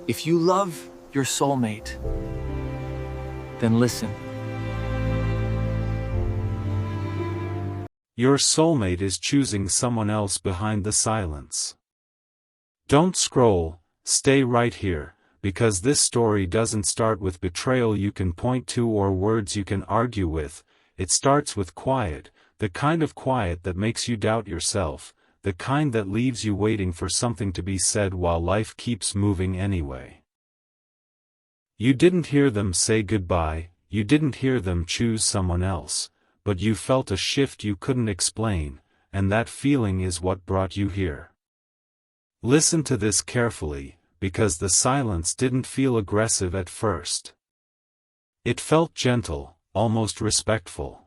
If you love your soulmate, then listen. Your soulmate is choosing someone else behind the silence. Don't scroll, stay right here, because this story doesn't start with betrayal you can point to or words you can argue with. It starts with quiet, the kind of quiet that makes you doubt yourself, the kind that leaves you waiting for something to be said while life keeps moving anyway. You didn't hear them say goodbye, you didn't hear them choose someone else, but you felt a shift you couldn't explain, and that feeling is what brought you here. Listen to this carefully, because the silence didn't feel aggressive at first. It felt gentle, almost respectful.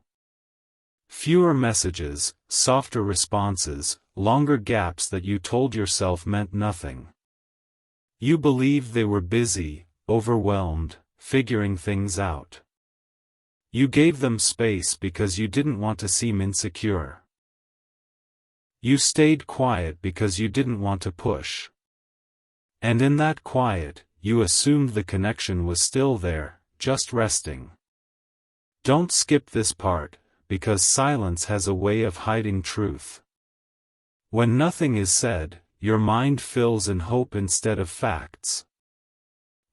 Fewer messages, softer responses, longer gaps that you told yourself meant nothing. You believed they were busy, overwhelmed, figuring things out. You gave them space because you didn't want to seem insecure. You stayed quiet because you didn't want to push. And in that quiet, you assumed the connection was still there, just resting. Don't skip this part, because silence has a way of hiding truth. When nothing is said, your mind fills in hope instead of facts.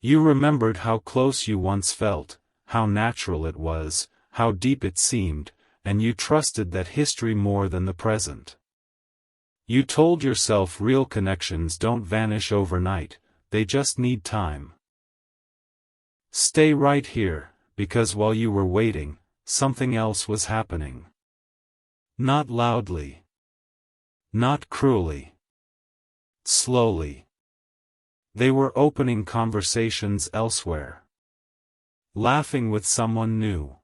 You remembered how close you once felt, how natural it was, how deep it seemed, and you trusted that history more than the present. You told yourself real connections don't vanish overnight, they just need time. Stay right here, because while you were waiting, something else was happening. Not loudly. Not cruelly. Slowly. They were opening conversations elsewhere. Laughing with someone new.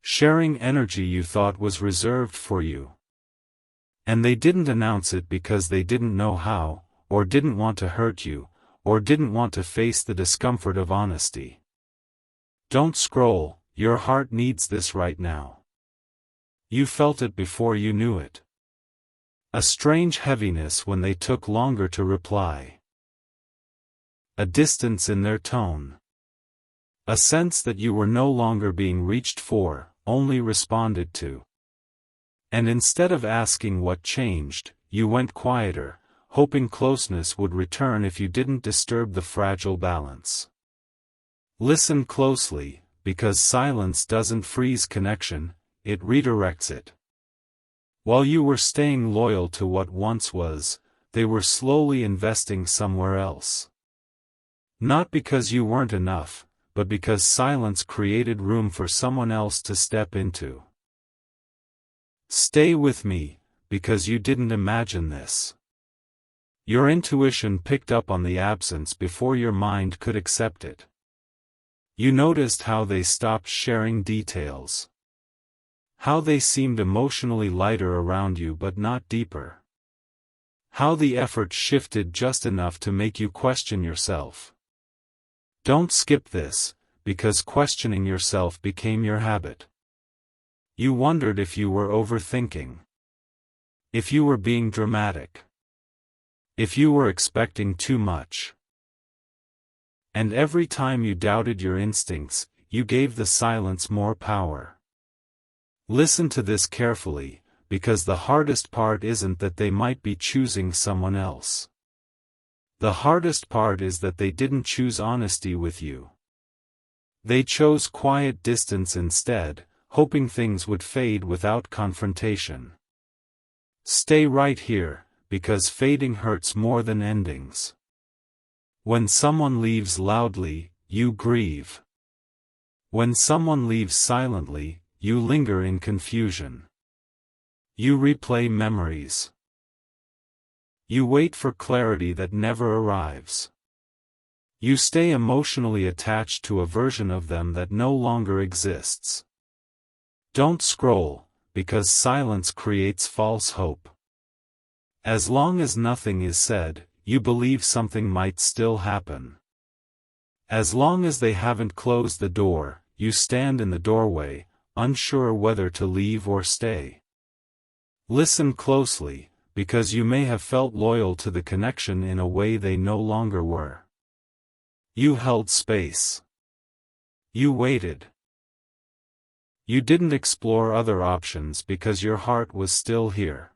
Sharing energy you thought was reserved for you. And they didn't announce it because they didn't know how, or didn't want to hurt you, or didn't want to face the discomfort of honesty. Don't scroll, your heart needs this right now. You felt it before you knew it. A strange heaviness when they took longer to reply. A distance in their tone. A sense that you were no longer being reached for, only responded to. And instead of asking what changed, you went quieter, hoping closeness would return if you didn't disturb the fragile balance. Listen closely, because silence doesn't freeze connection, it redirects it. While you were staying loyal to what once was, they were slowly investing somewhere else. Not because you weren't enough, but because silence created room for someone else to step into. Stay with me, because you didn't imagine this. Your intuition picked up on the absence before your mind could accept it. You noticed how they stopped sharing details. How they seemed emotionally lighter around you but not deeper. How the effort shifted just enough to make you question yourself. Don't skip this, because questioning yourself became your habit. You wondered if you were overthinking. If you were being dramatic. If you were expecting too much. And every time you doubted your instincts, you gave the silence more power. Listen to this carefully, because the hardest part isn't that they might be choosing someone else. The hardest part is that they didn't choose honesty with you. They chose quiet distance instead, hoping things would fade without confrontation. Stay right here, because fading hurts more than endings. When someone leaves loudly, you grieve. When someone leaves silently, you linger in confusion. You replay memories. You wait for clarity that never arrives. You stay emotionally attached to a version of them that no longer exists. Don't scroll, because silence creates false hope. As long as nothing is said, you believe something might still happen. As long as they haven't closed the door, you stand in the doorway, unsure whether to leave or stay. Listen closely, because you may have felt loyal to the connection in a way they no longer were. You held space. You waited. You didn't explore other options because your heart was still here.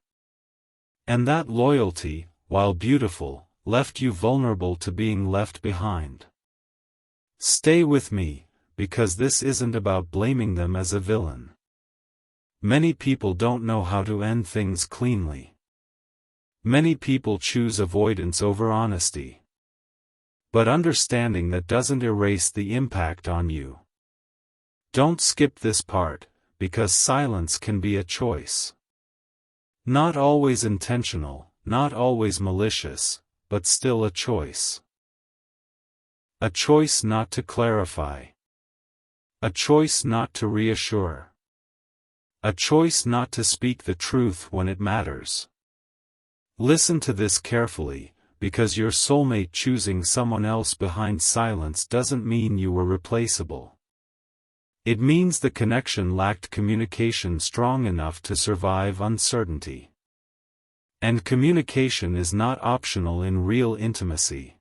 And that loyalty, while beautiful, left you vulnerable to being left behind. Stay with me, because this isn't about blaming them as a villain. Many people don't know how to end things cleanly. Many people choose avoidance over honesty. But understanding that doesn't erase the impact on you. Don't skip this part, because silence can be a choice. Not always intentional, not always malicious, but still a choice. A choice not to clarify. A choice not to reassure. A choice not to speak the truth when it matters. Listen to this carefully, because your soulmate choosing someone else behind silence doesn't mean you were replaceable. It means the connection lacked communication strong enough to survive uncertainty. And communication is not optional in real intimacy.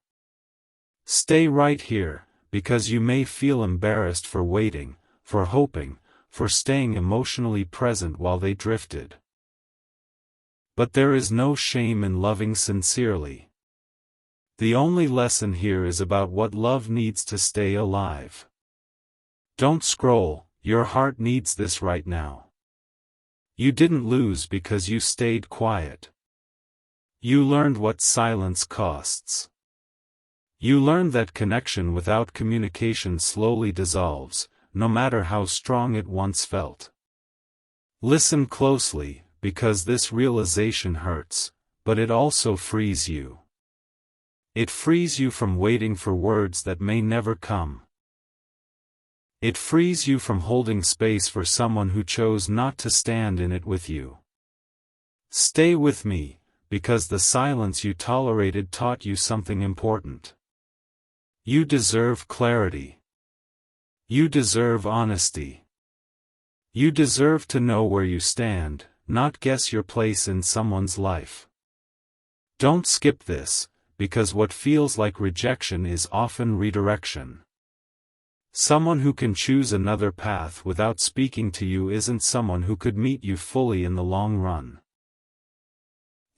Stay right here, because you may feel embarrassed for waiting, for hoping, for staying emotionally present while they drifted. But there is no shame in loving sincerely. The only lesson here is about what love needs to stay alive. Don't scroll, your heart needs this right now. You didn't lose because you stayed quiet. You learned what silence costs. You learned that connection without communication slowly dissolves, no matter how strong it once felt. Listen closely, because this realization hurts, but it also frees you. It frees you from waiting for words that may never come. It frees you from holding space for someone who chose not to stand in it with you. Stay with me, because the silence you tolerated taught you something important. You deserve clarity. You deserve honesty. You deserve to know where you stand, not guess your place in someone's life. Don't skip this, because what feels like rejection is often redirection. Someone who can choose another path without speaking to you isn't someone who could meet you fully in the long run.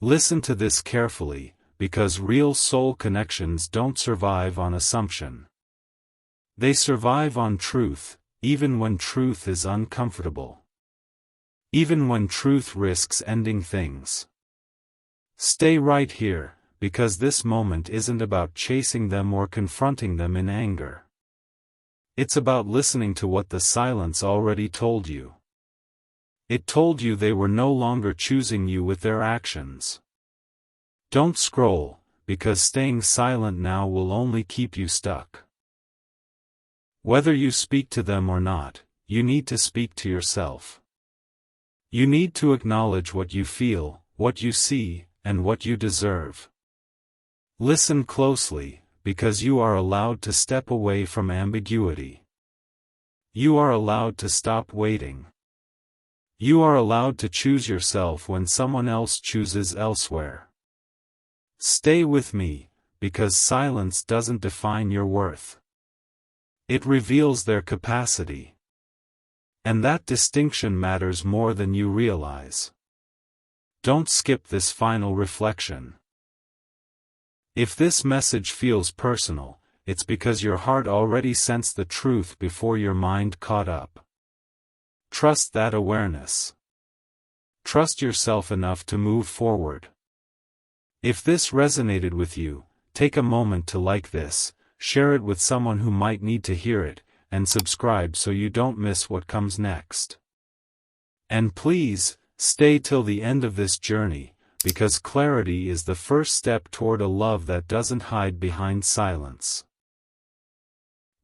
Listen to this carefully, because real soul connections don't survive on assumption. They survive on truth, even when truth is uncomfortable. Even when truth risks ending things. Stay right here, because this moment isn't about chasing them or confronting them in anger. It's about listening to what the silence already told you. It told you they were no longer choosing you with their actions. Don't scroll, because staying silent now will only keep you stuck. Whether you speak to them or not, you need to speak to yourself. You need to acknowledge what you feel, what you see, and what you deserve. Listen closely, because you are allowed to step away from ambiguity. You are allowed to stop waiting. You are allowed to choose yourself when someone else chooses elsewhere. Stay with me, because silence doesn't define your worth. It reveals their capacity. And that distinction matters more than you realize. Don't skip this final reflection. If this message feels personal, it's because your heart already sensed the truth before your mind caught up. Trust that awareness. Trust yourself enough to move forward. If this resonated with you, take a moment to like this, share it with someone who might need to hear it, and subscribe so you don't miss what comes next. And please, stay till the end of this journey, because clarity is the first step toward a love that doesn't hide behind silence.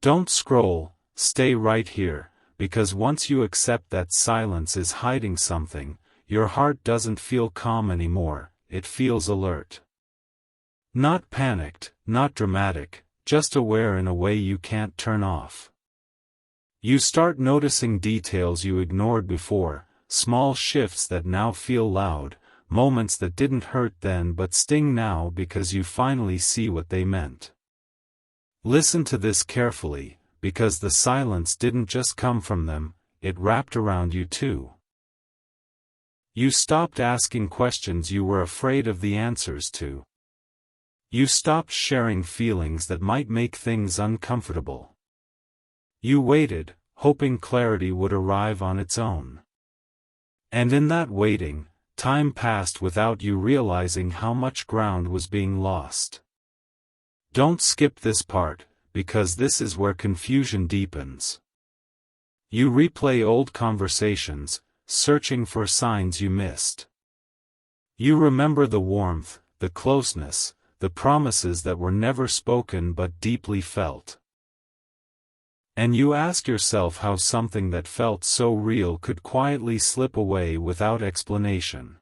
Don't scroll, stay right here, because once you accept that silence is hiding something, your heart doesn't feel calm anymore, it feels alert. Not panicked, not dramatic, just aware in a way you can't turn off. You start noticing details you ignored before, small shifts that now feel loud, moments that didn't hurt then but sting now because you finally see what they meant. Listen to this carefully, because the silence didn't just come from them, it wrapped around you too. You stopped asking questions you were afraid of the answers to. You stopped sharing feelings that might make things uncomfortable. You waited, hoping clarity would arrive on its own. And in that waiting, time passed without you realizing how much ground was being lost. Don't skip this part, because this is where confusion deepens. You replay old conversations, searching for signs you missed. You remember the warmth, the closeness, the promises that were never spoken but deeply felt. And you ask yourself how something that felt so real could quietly slip away without explanation.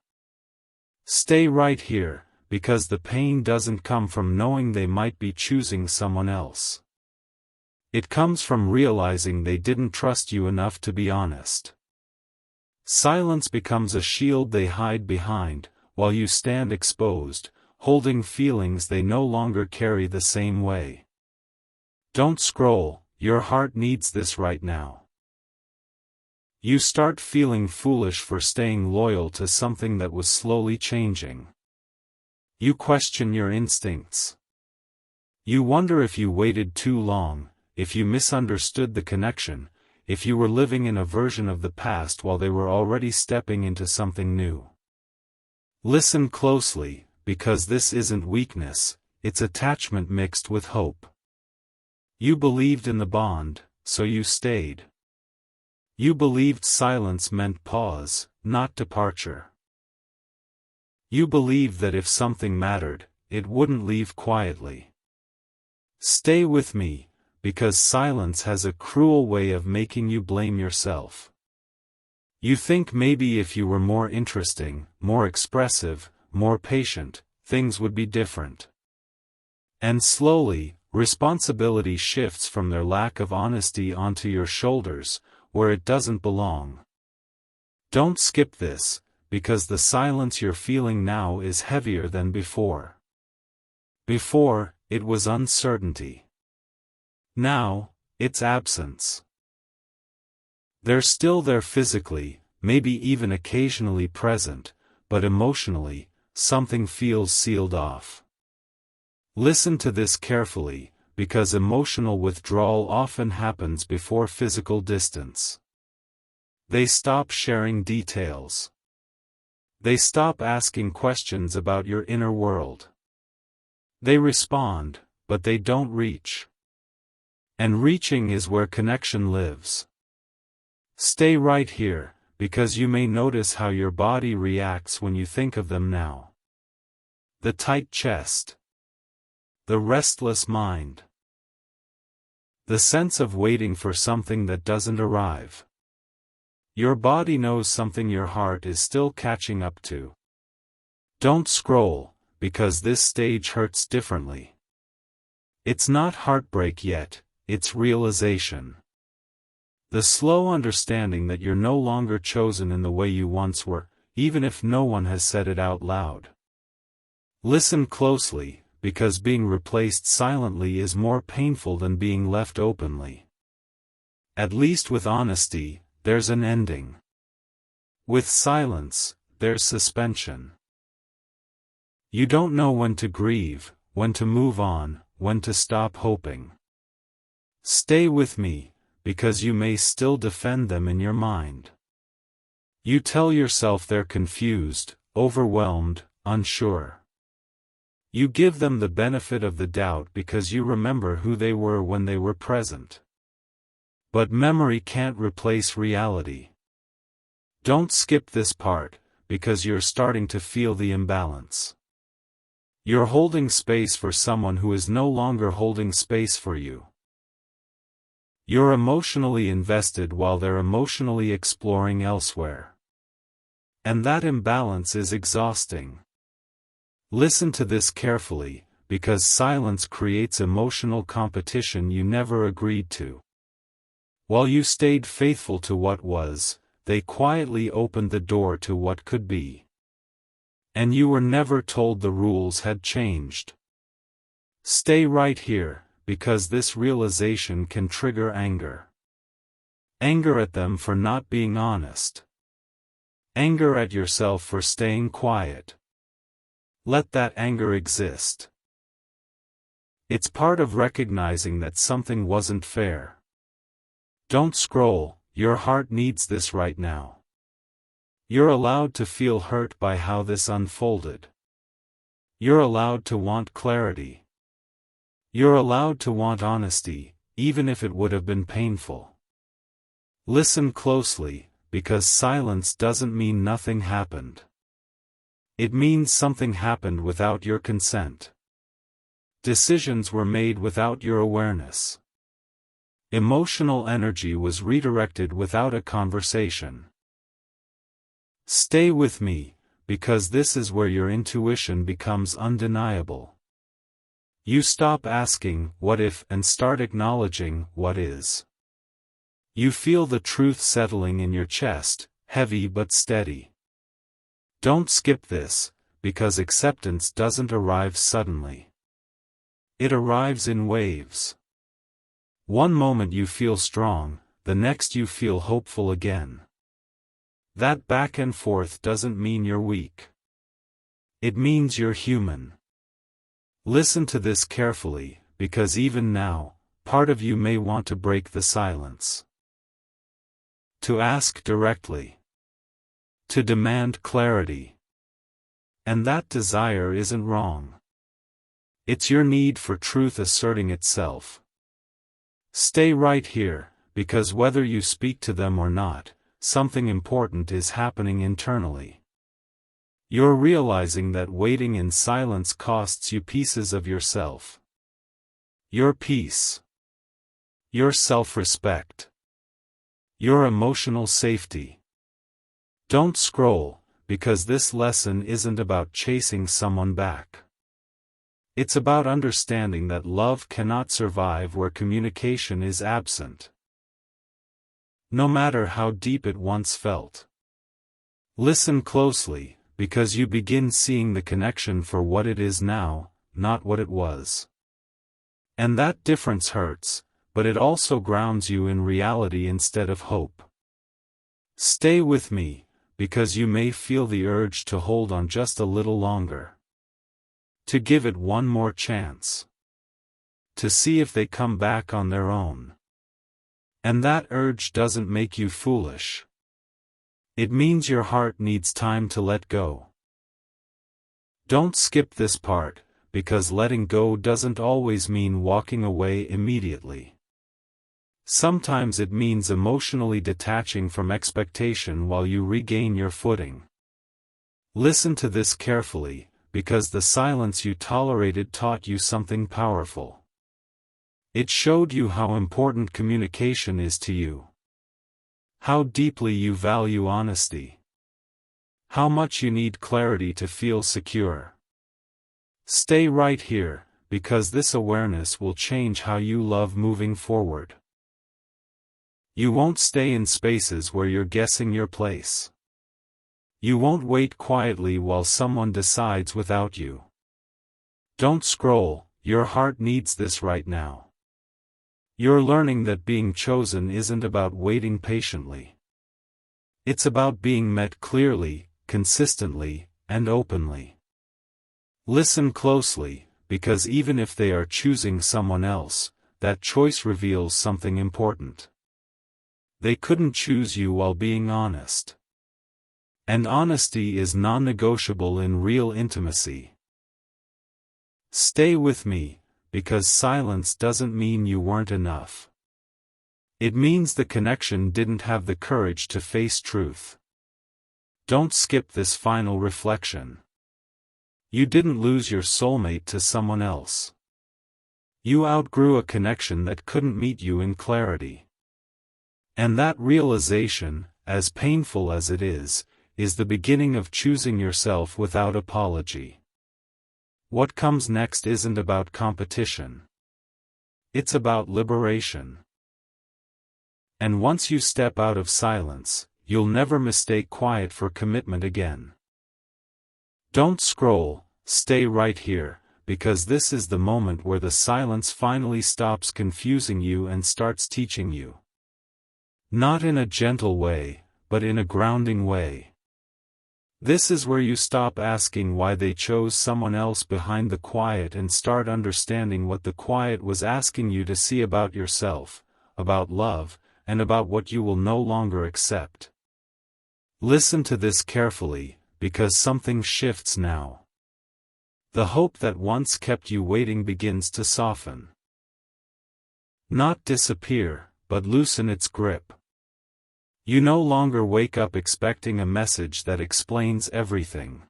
Stay right here, because the pain doesn't come from knowing they might be choosing someone else. It comes from realizing they didn't trust you enough to be honest. Silence becomes a shield they hide behind, while you stand exposed, holding feelings they no longer carry the same way. Don't scroll, your heart needs this right now. You start feeling foolish for staying loyal to something that was slowly changing. You question your instincts. You wonder if you waited too long, if you misunderstood the connection, if you were living in a version of the past while they were already stepping into something new. Listen closely, because this isn't weakness, it's attachment mixed with hope. You believed in the bond, so you stayed. You believed silence meant pause, not departure. You believed that if something mattered, it wouldn't leave quietly. Stay with me, because silence has a cruel way of making you blame yourself. You think maybe if you were more interesting, more expressive, more patient, things would be different. And slowly, responsibility shifts from their lack of honesty onto your shoulders, where it doesn't belong. Don't skip this, because the silence you're feeling now is heavier than before. Before, it was uncertainty. Now, it's absence. They're still there physically, maybe even occasionally present, but emotionally, something feels sealed off. Listen to this carefully, because emotional withdrawal often happens before physical distance. They stop sharing details. They stop asking questions about your inner world. They respond, but they don't reach. And reaching is where connection lives. Stay right here, because you may notice how your body reacts when you think of them now. The tight chest. The restless mind. The sense of waiting for something that doesn't arrive. Your body knows something your heart is still catching up to. Don't scroll, because this stage hurts differently. It's not heartbreak yet, it's realization. The slow understanding that you're no longer chosen in the way you once were, even if no one has said it out loud. Listen closely, because being replaced silently is more painful than being left openly. At least with honesty, there's an ending. With silence, there's suspension. You don't know when to grieve, when to move on, when to stop hoping. Stay with me, because you may still defend them in your mind. You tell yourself they're confused, overwhelmed, unsure. You give them the benefit of the doubt because you remember who they were when they were present. But memory can't replace reality. Don't skip this part, because you're starting to feel the imbalance. You're holding space for someone who is no longer holding space for you. You're emotionally invested while they're emotionally exploring elsewhere. And that imbalance is exhausting. Listen to this carefully, because silence creates emotional competition you never agreed to. While you stayed faithful to what was, they quietly opened the door to what could be. And you were never told the rules had changed. Stay right here, because this realization can trigger anger. Anger at them for not being honest. Anger at yourself for staying quiet. Let that anger exist. It's part of recognizing that something wasn't fair. Don't scroll, your heart needs this right now. You're allowed to feel hurt by how this unfolded. You're allowed to want clarity. You're allowed to want honesty, even if it would have been painful. Listen closely, because silence doesn't mean nothing happened. It means something happened without your consent. Decisions were made without your awareness. Emotional energy was redirected without a conversation. Stay with me, because this is where your intuition becomes undeniable. You stop asking, what if, and start acknowledging, what is. You feel the truth settling in your chest, heavy but steady. Don't skip this, because acceptance doesn't arrive suddenly. It arrives in waves. One moment you feel strong, the next you feel hopeful again. That back and forth doesn't mean you're weak. It means you're human. Listen to this carefully, because even now, part of you may want to break the silence. To ask directly. To demand clarity. And that desire isn't wrong. It's your need for truth asserting itself. Stay right here, because whether you speak to them or not, something important is happening internally. You're realizing that waiting in silence costs you pieces of yourself. Your peace. Your self-respect. Your emotional safety. Don't scroll, because this lesson isn't about chasing someone back. It's about understanding that love cannot survive where communication is absent. No matter how deep it once felt. Listen closely, because you begin seeing the connection for what it is now, not what it was. And that difference hurts, but it also grounds you in reality instead of hope. Stay with me, because you may feel the urge to hold on just a little longer. To give it one more chance. To see if they come back on their own. And that urge doesn't make you foolish. It means your heart needs time to let go. Don't skip this part, because letting go doesn't always mean walking away immediately. Sometimes it means emotionally detaching from expectation while you regain your footing. Listen to this carefully, because the silence you tolerated taught you something powerful. It showed you how important communication is to you. How deeply you value honesty. How much you need clarity to feel secure. Stay right here, because this awareness will change how you love moving forward. You won't stay in spaces where you're guessing your place. You won't wait quietly while someone decides without you. Don't scroll, your heart needs this right now. You're learning that being chosen isn't about waiting patiently. It's about being met clearly, consistently, and openly. Listen closely, because even if they are choosing someone else, that choice reveals something important. They couldn't choose you while being honest. And honesty is non-negotiable in real intimacy. Stay with me, because silence doesn't mean you weren't enough. It means the connection didn't have the courage to face truth. Don't skip this final reflection. You didn't lose your soulmate to someone else. You outgrew a connection that couldn't meet you in clarity. And that realization, as painful as it is the beginning of choosing yourself without apology. What comes next isn't about competition. It's about liberation. And once you step out of silence, you'll never mistake quiet for commitment again. Don't scroll, stay right here, because this is the moment where the silence finally stops confusing you and starts teaching you. Not in a gentle way, but in a grounding way. This is where you stop asking why they chose someone else behind the quiet and start understanding what the quiet was asking you to see about yourself, about love, and about what you will no longer accept. Listen to this carefully, because something shifts now. The hope that once kept you waiting begins to soften. Not disappear, but loosen its grip. You no longer wake up expecting a message that explains everything.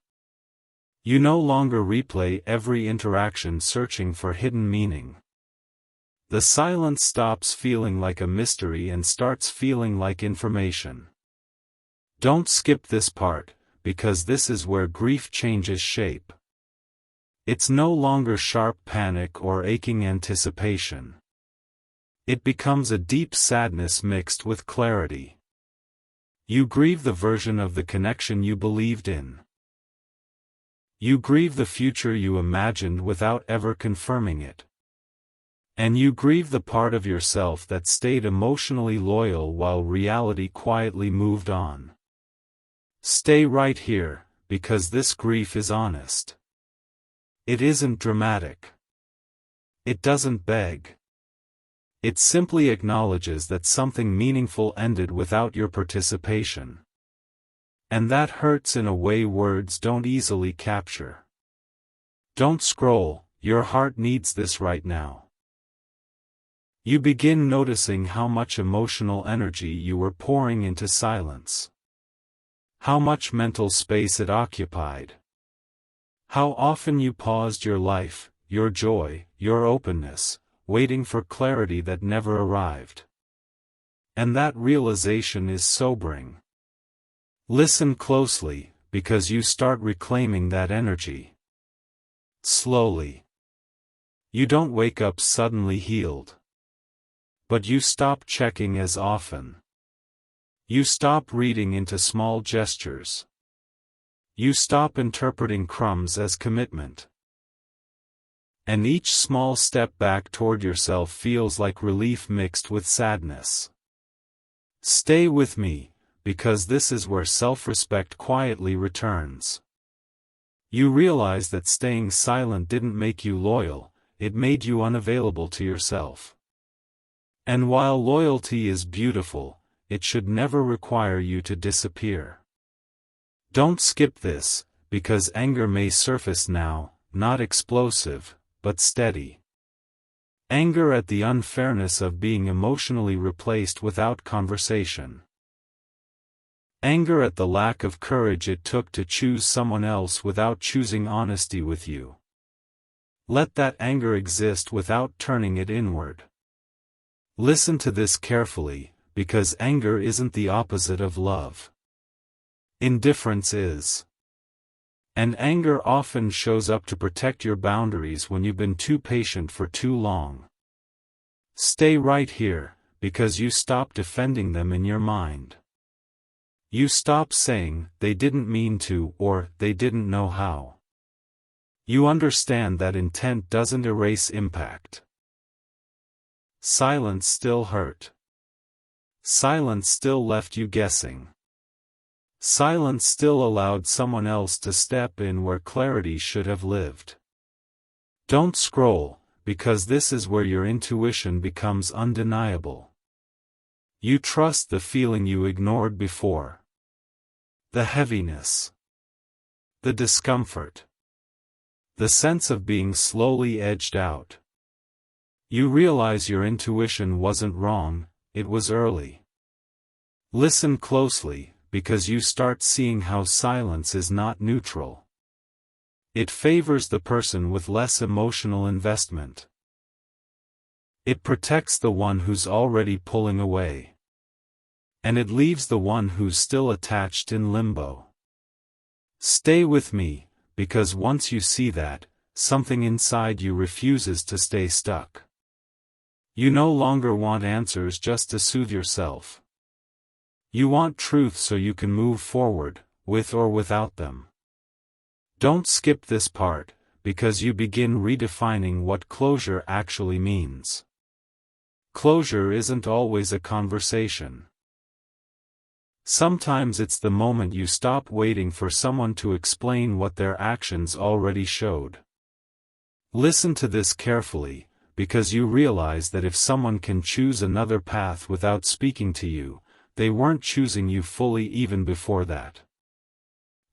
You no longer replay every interaction searching for hidden meaning. The silence stops feeling like a mystery and starts feeling like information. Don't skip this part, because this is where grief changes shape. It's no longer sharp panic or aching anticipation. It becomes a deep sadness mixed with clarity. You grieve the version of the connection you believed in. You grieve the future you imagined without ever confirming it. And you grieve the part of yourself that stayed emotionally loyal while reality quietly moved on. Stay right here, because this grief is honest. It isn't dramatic. It doesn't beg. It simply acknowledges that something meaningful ended without your participation. And that hurts in a way words don't easily capture. Don't scroll, your heart needs this right now. You begin noticing how much emotional energy you were pouring into silence. How much mental space it occupied. How often you paused your life, your joy, your openness, waiting for clarity that never arrived. And that realization is sobering. Listen closely, because you start reclaiming that energy. Slowly. You don't wake up suddenly healed. But you stop checking as often. You stop reading into small gestures. You stop interpreting crumbs as commitment. And each small step back toward yourself feels like relief mixed with sadness. Stay with me, because this is where self-respect quietly returns. You realize that staying silent didn't make you loyal, it made you unavailable to yourself. And while loyalty is beautiful, it should never require you to disappear. Don't skip this, because anger may surface now, not explosive, but steady. Anger at the unfairness of being emotionally replaced without conversation. Anger at the lack of courage it took to choose someone else without choosing honesty with you. Let that anger exist without turning it inward. Listen to this carefully, because anger isn't the opposite of love. Indifference is. And anger often shows up to protect your boundaries when you've been too patient for too long. Stay right here, because you stop defending them in your mind. You stop saying, they didn't mean to, or they didn't know how. You understand that intent doesn't erase impact. Silence still hurt. Silence still left you guessing. Silence still allowed someone else to step in where clarity should have lived. Don't scroll, because this is where your intuition becomes undeniable. You trust the feeling you ignored before. The heaviness. The discomfort. The sense of being slowly edged out. You realize your intuition wasn't wrong, it was early. Listen closely, because you start seeing how silence is not neutral. It favors the person with less emotional investment. It protects the one who's already pulling away. And it leaves the one who's still attached in limbo. Stay with me, because once you see that, something inside you refuses to stay stuck. You no longer want answers just to soothe yourself. You want truth so you can move forward, with or without them. Don't skip this part, because you begin redefining what closure actually means. Closure isn't always a conversation. Sometimes it's the moment you stop waiting for someone to explain what their actions already showed. Listen to this carefully, because you realize that if someone can choose another path without speaking to you, they weren't choosing you fully even before that.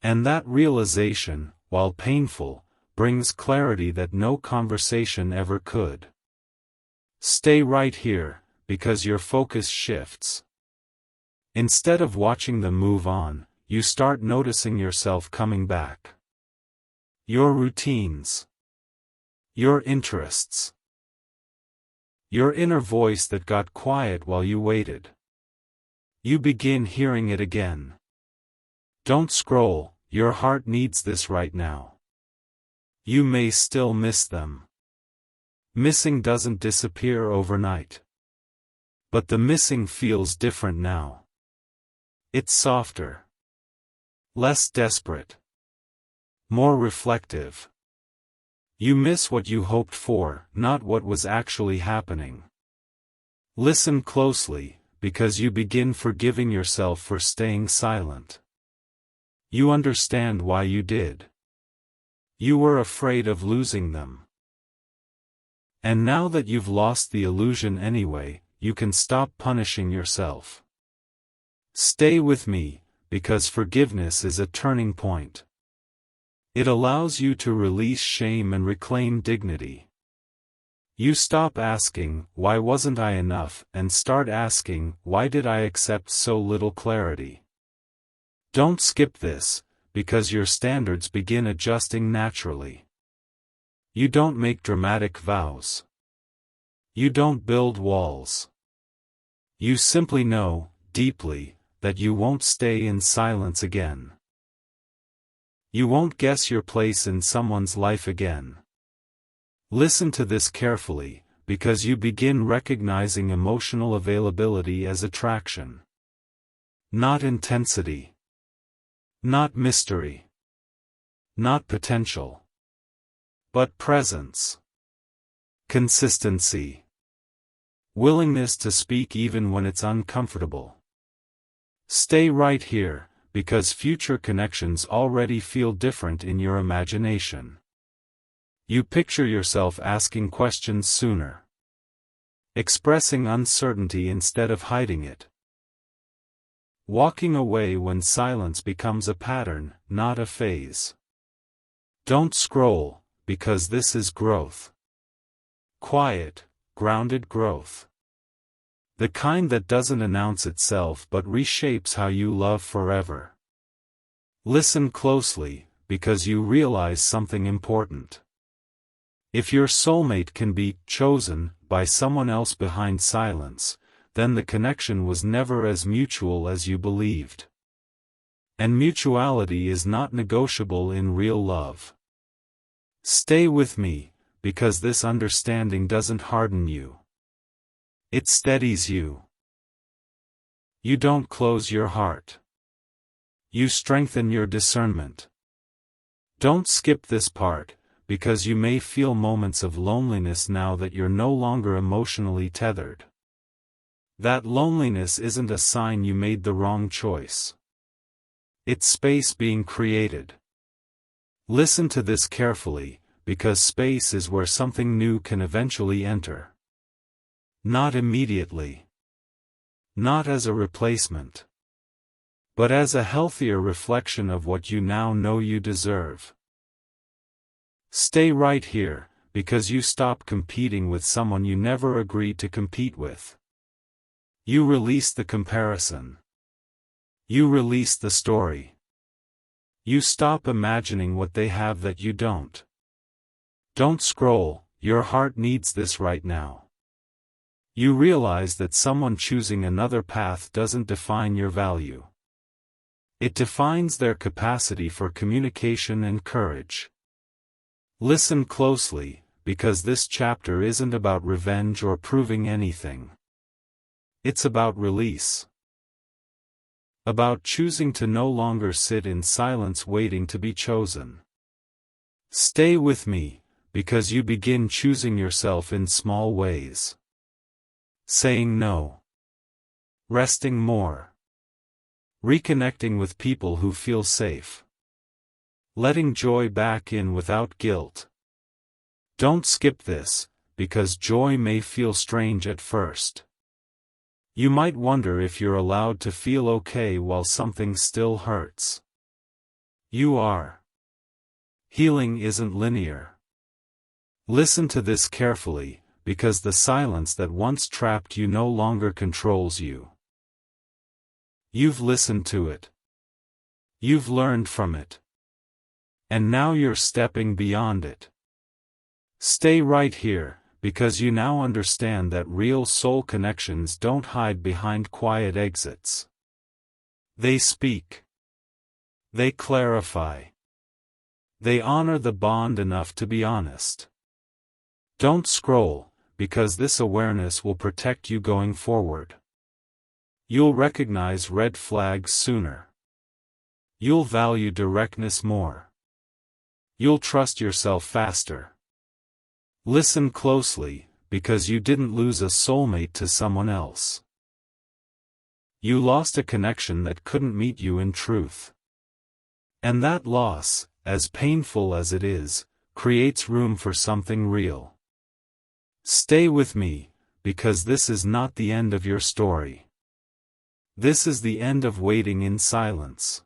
And that realization, while painful, brings clarity that no conversation ever could. Stay right here, because your focus shifts. Instead of watching them move on, you start noticing yourself coming back. Your routines. Your interests. Your inner voice that got quiet while you waited. You begin hearing it again. Don't scroll, your heart needs this right now. You may still miss them. Missing doesn't disappear overnight. But the missing feels different now. It's softer. Less desperate. More reflective. You miss what you hoped for, not what was actually happening. Listen closely, because you begin forgiving yourself for staying silent. You understand why you did. You were afraid of losing them. And now that you've lost the illusion anyway, you can stop punishing yourself. Stay with me, because forgiveness is a turning point. It allows you to release shame and reclaim dignity. You stop asking, "Why wasn't I enough?" and start asking, "Why did I accept so little clarity?" Don't skip this, because your standards begin adjusting naturally. You don't make dramatic vows. You don't build walls. You simply know, deeply, that you won't stay in silence again. You won't guess your place in someone's life again. Listen to this carefully, because you begin recognizing emotional availability as attraction. Not intensity. Not mystery. Not potential. But presence. Consistency. Willingness to speak even when it's uncomfortable. Stay right here, because future connections already feel different in your imagination. You picture yourself asking questions sooner. Expressing uncertainty instead of hiding it. Walking away when silence becomes a pattern, not a phase. Don't scroll, because this is growth. Quiet, grounded growth. The kind that doesn't announce itself but reshapes how you love forever. Listen closely, because you realize something important. If your soulmate can be chosen by someone else behind silence, then the connection was never as mutual as you believed. And mutuality is not negotiable in real love. Stay with me, because this understanding doesn't harden you. It steadies you. You don't close your heart. You strengthen your discernment. Don't skip this part, because you may feel moments of loneliness now that you're no longer emotionally tethered. That loneliness isn't a sign you made the wrong choice. It's space being created. Listen to this carefully, because space is where something new can eventually enter. Not immediately. Not as a replacement. But as a healthier reflection of what you now know you deserve. Stay right here, because you stop competing with someone you never agreed to compete with. You release the comparison. You release the story. You stop imagining what they have that you don't. Don't scroll, your heart needs this right now. You realize that someone choosing another path doesn't define your value. It defines their capacity for communication and courage. Listen closely, because this chapter isn't about revenge or proving anything. It's about release. About choosing to no longer sit in silence waiting to be chosen. Stay with me, because you begin choosing yourself in small ways. Saying no. Resting more. Reconnecting with people who feel safe. Letting joy back in without guilt. Don't skip this, because joy may feel strange at first. You might wonder if you're allowed to feel okay while something still hurts. You are. Healing isn't linear. Listen to this carefully, because the silence that once trapped you no longer controls you. You've listened to it. You've learned from it. And now you're stepping beyond it. Stay right here, because you now understand that real soul connections don't hide behind quiet exits. They speak. They clarify. They honor the bond enough to be honest. Don't scroll, because this awareness will protect you going forward. You'll recognize red flags sooner. You'll value directness more. You'll trust yourself faster. Listen closely, because you didn't lose a soulmate to someone else. You lost a connection that couldn't meet you in truth. And that loss, as painful as it is, creates room for something real. Stay with me, because this is not the end of your story. This is the end of waiting in silence.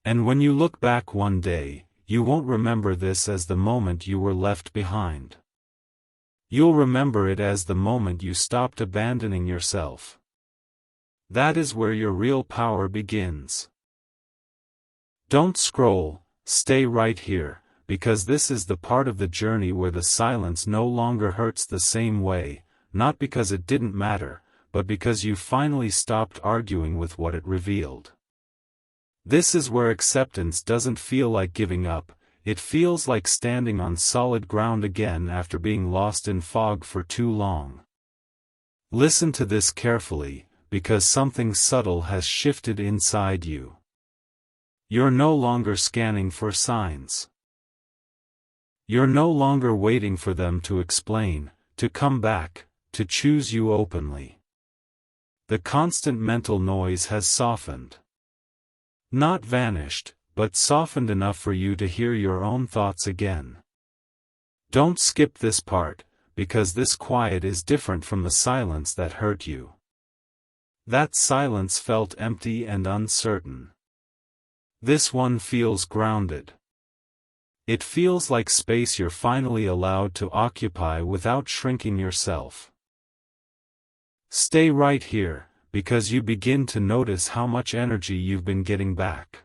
And when you look back one day, you won't remember this as the moment you were left behind. You'll remember it as the moment you stopped abandoning yourself. That is where your real power begins. Don't scroll, stay right here, because this is the part of the journey where the silence no longer hurts the same way, not because it didn't matter, but because you finally stopped arguing with what it revealed. This is where acceptance doesn't feel like giving up, it feels like standing on solid ground again after being lost in fog for too long. Listen to this carefully, because something subtle has shifted inside you. You're no longer scanning for signs. You're no longer waiting for them to explain, to come back, to choose you openly. The constant mental noise has softened. Not vanished, but softened enough for you to hear your own thoughts again. Don't skip this part, because this quiet is different from the silence that hurt you. That silence felt empty and uncertain. This one feels grounded. It feels like space you're finally allowed to occupy without shrinking yourself. Stay right here, because you begin to notice how much energy you've been getting back.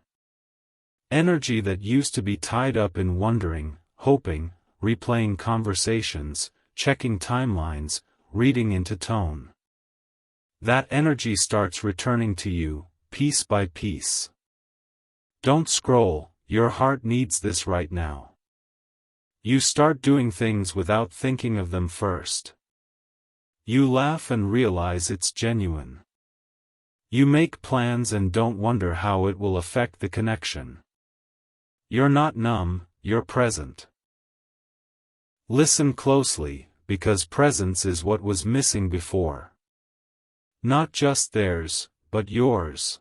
Energy that used to be tied up in wondering, hoping, replaying conversations, checking timelines, reading into tone. That energy starts returning to you, piece by piece. Don't scroll, your heart needs this right now. You start doing things without thinking of them first. You laugh and realize it's genuine. You make plans and don't wonder how it will affect the connection. You're not numb, you're present. Listen closely, because presence is what was missing before. Not just theirs, but yours.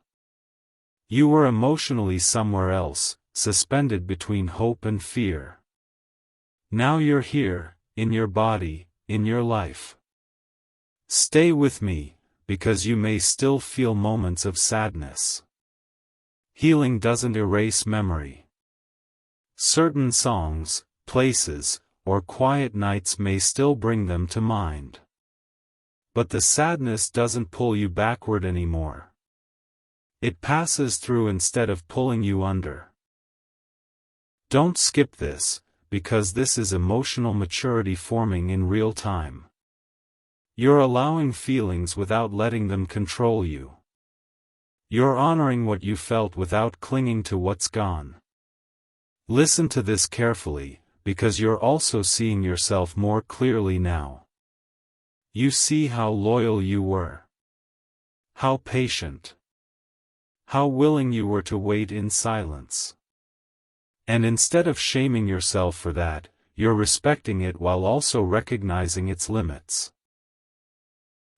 You were emotionally somewhere else, suspended between hope and fear. Now you're here, in your body, in your life. Stay with me, because you may still feel moments of sadness. Healing doesn't erase memory. Certain songs, places, or quiet nights may still bring them to mind. But the sadness doesn't pull you backward anymore. It passes through instead of pulling you under. Don't skip this, because this is emotional maturity forming in real time. You're allowing feelings without letting them control you. You're honoring what you felt without clinging to what's gone. Listen to this carefully, because you're also seeing yourself more clearly now. You see how loyal you were. How patient. How willing you were to wait in silence. And instead of shaming yourself for that, you're respecting it while also recognizing its limits.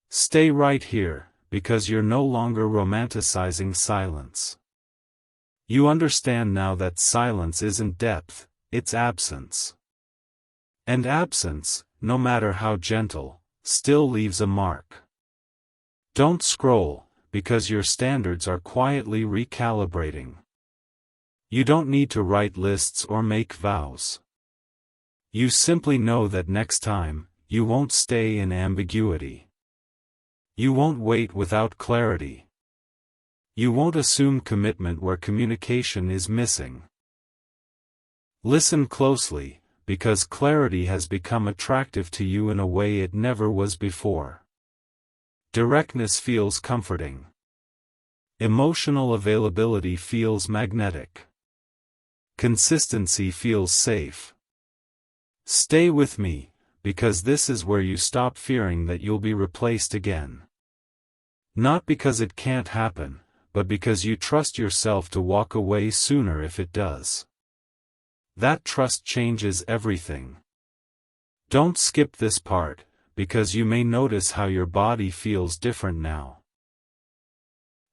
Stay right here, because you're no longer romanticizing silence. You understand now that silence isn't depth, it's absence. And absence, no matter how gentle, still leaves a mark. Don't scroll, because your standards are quietly recalibrating. You don't need to write lists or make vows. You simply know that next time, you won't stay in ambiguity. You won't wait without clarity. You won't assume commitment where communication is missing. Listen closely, because clarity has become attractive to you in a way it never was before. Directness feels comforting. Emotional availability feels magnetic. Consistency feels safe. Stay with me, because this is where you stop fearing that you'll be replaced again. Not because it can't happen, but because you trust yourself to walk away sooner if it does. That trust changes everything. Don't skip this part, because you may notice how your body feels different now.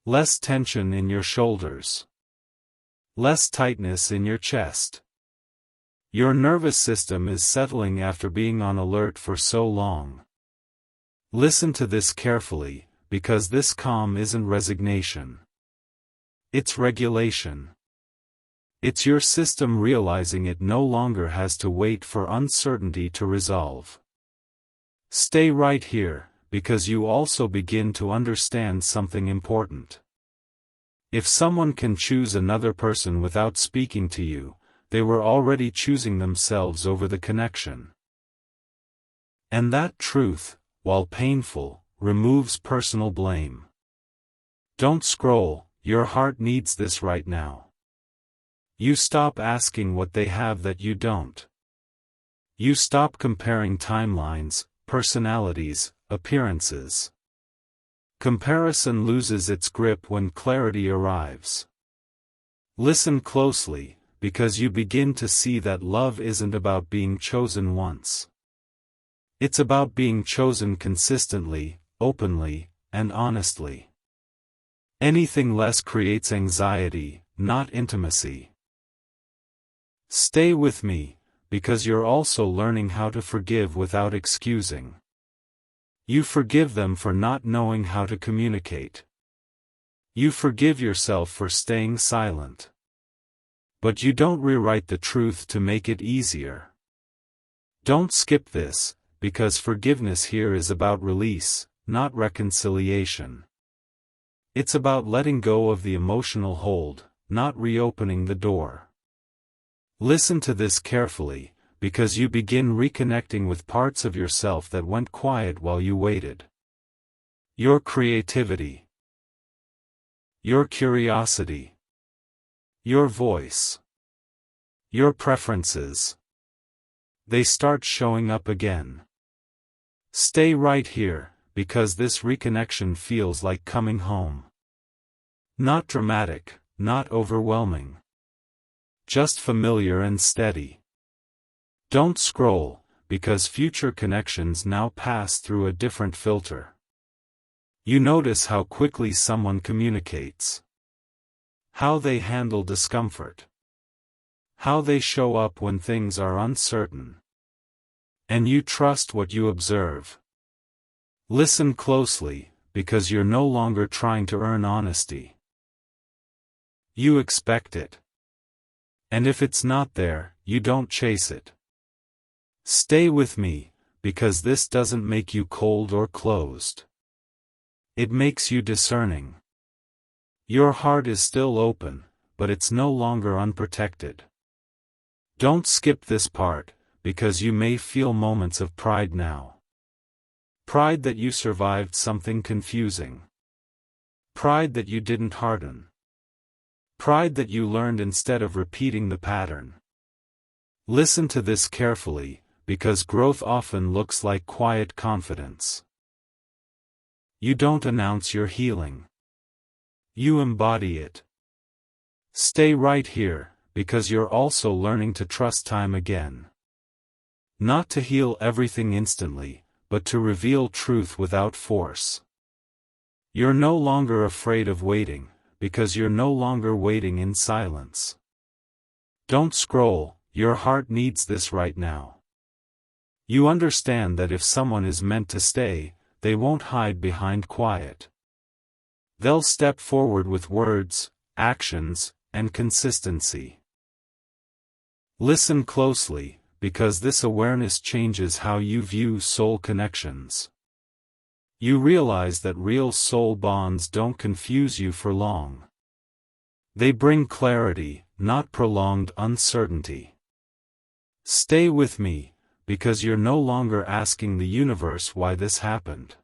Less tension in your shoulders. Less tightness in your chest. Your nervous system is settling after being on alert for so long. Listen to this carefully, because this calm isn't resignation. It's regulation. It's your system realizing it no longer has to wait for uncertainty to resolve. Stay right here, because you also begin to understand something important. If someone can choose another person without speaking to you, they were already choosing themselves over the connection. And that truth, while painful, removes personal blame. Don't scroll, your heart needs this right now. You stop asking what they have that you don't. You stop comparing timelines, personalities, appearances. Comparison loses its grip when clarity arrives. Listen closely, because you begin to see that love isn't about being chosen once. It's about being chosen consistently, openly, and honestly. Anything less creates anxiety, not intimacy. Stay with me, because you're also learning how to forgive without excusing. You forgive them for not knowing how to communicate. You forgive yourself for staying silent. But you don't rewrite the truth to make it easier. Don't skip this, because forgiveness here is about release, not reconciliation. It's about letting go of the emotional hold, not reopening the door. Listen to this carefully, because you begin reconnecting with parts of yourself that went quiet while you waited. Your creativity. Your curiosity. Your voice. Your preferences. They start showing up again. Stay right here, because this reconnection feels like coming home. Not dramatic, not overwhelming. Just familiar and steady. Don't scroll, because future connections now pass through a different filter. You notice how quickly someone communicates. How they handle discomfort. How they show up when things are uncertain. And you trust what you observe. Listen closely, because you're no longer trying to earn honesty. You expect it. And if it's not there, you don't chase it. Stay with me, because this doesn't make you cold or closed. It makes you discerning. Your heart is still open, but it's no longer unprotected. Don't skip this part, because you may feel moments of pride now. Pride that you survived something confusing. Pride that you didn't harden. Pride that you learned instead of repeating the pattern. Listen to this carefully, because growth often looks like quiet confidence. You don't announce your healing. You embody it. Stay right here, because you're also learning to trust time again. Not to heal everything instantly, but to reveal truth without force. You're no longer afraid of waiting, because you're no longer waiting in silence. Don't scroll, your heart needs this right now. You understand that if someone is meant to stay, they won't hide behind quiet. They'll step forward with words, actions, and consistency. Listen closely, because this awareness changes how you view soul connections. You realize that real soul bonds don't confuse you for long. They bring clarity, not prolonged uncertainty. Stay with me, because you're no longer asking the universe why this happened.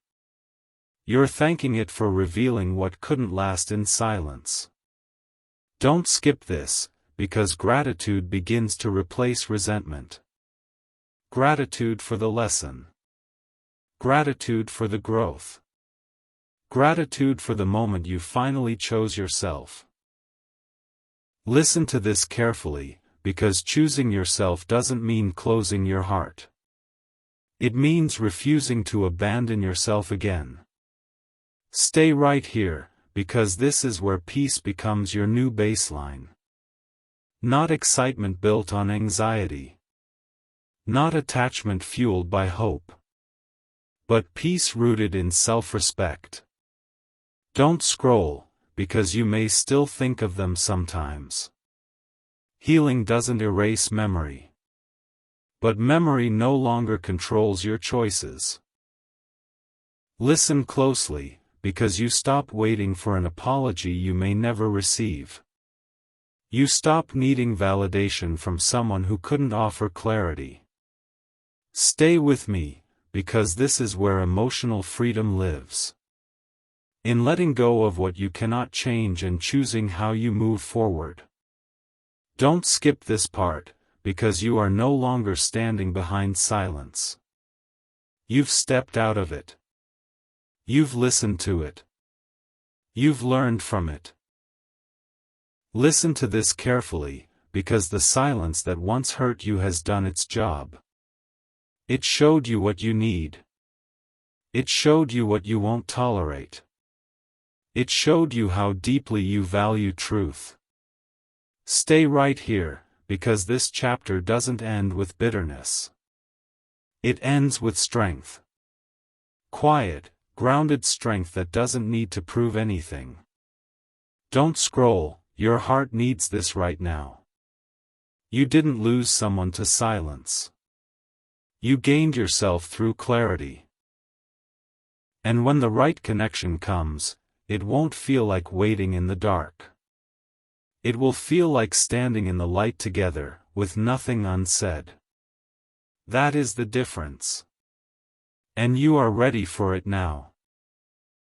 You're thanking it for revealing what couldn't last in silence. Don't skip this, because gratitude begins to replace resentment. Gratitude for the lesson. Gratitude for the growth. Gratitude for the moment you finally chose yourself. Listen to this carefully, because choosing yourself doesn't mean closing your heart. It means refusing to abandon yourself again. Stay right here, because this is where peace becomes your new baseline. Not excitement built on anxiety. Not attachment fueled by hope. But peace rooted in self-respect. Don't scroll, because you may still think of them sometimes. Healing doesn't erase memory. But memory no longer controls your choices. Listen closely, because you stop waiting for an apology you may never receive. You stop needing validation from someone who couldn't offer clarity. Stay with me, because this is where emotional freedom lives. In letting go of what you cannot change and choosing how you move forward. Don't skip this part, because you are no longer standing behind silence. You've stepped out of it. You've listened to it. You've learned from it. Listen to this carefully, because the silence that once hurt you has done its job. It showed you what you need. It showed you what you won't tolerate. It showed you how deeply you value truth. Stay right here, because this chapter doesn't end with bitterness. It ends with strength. Quiet, grounded strength that doesn't need to prove anything. Don't scroll, your heart needs this right now. You didn't lose someone to silence. You gained yourself through clarity. And when the right connection comes, it won't feel like waiting in the dark. It will feel like standing in the light together, with nothing unsaid. That is the difference. And you are ready for it now.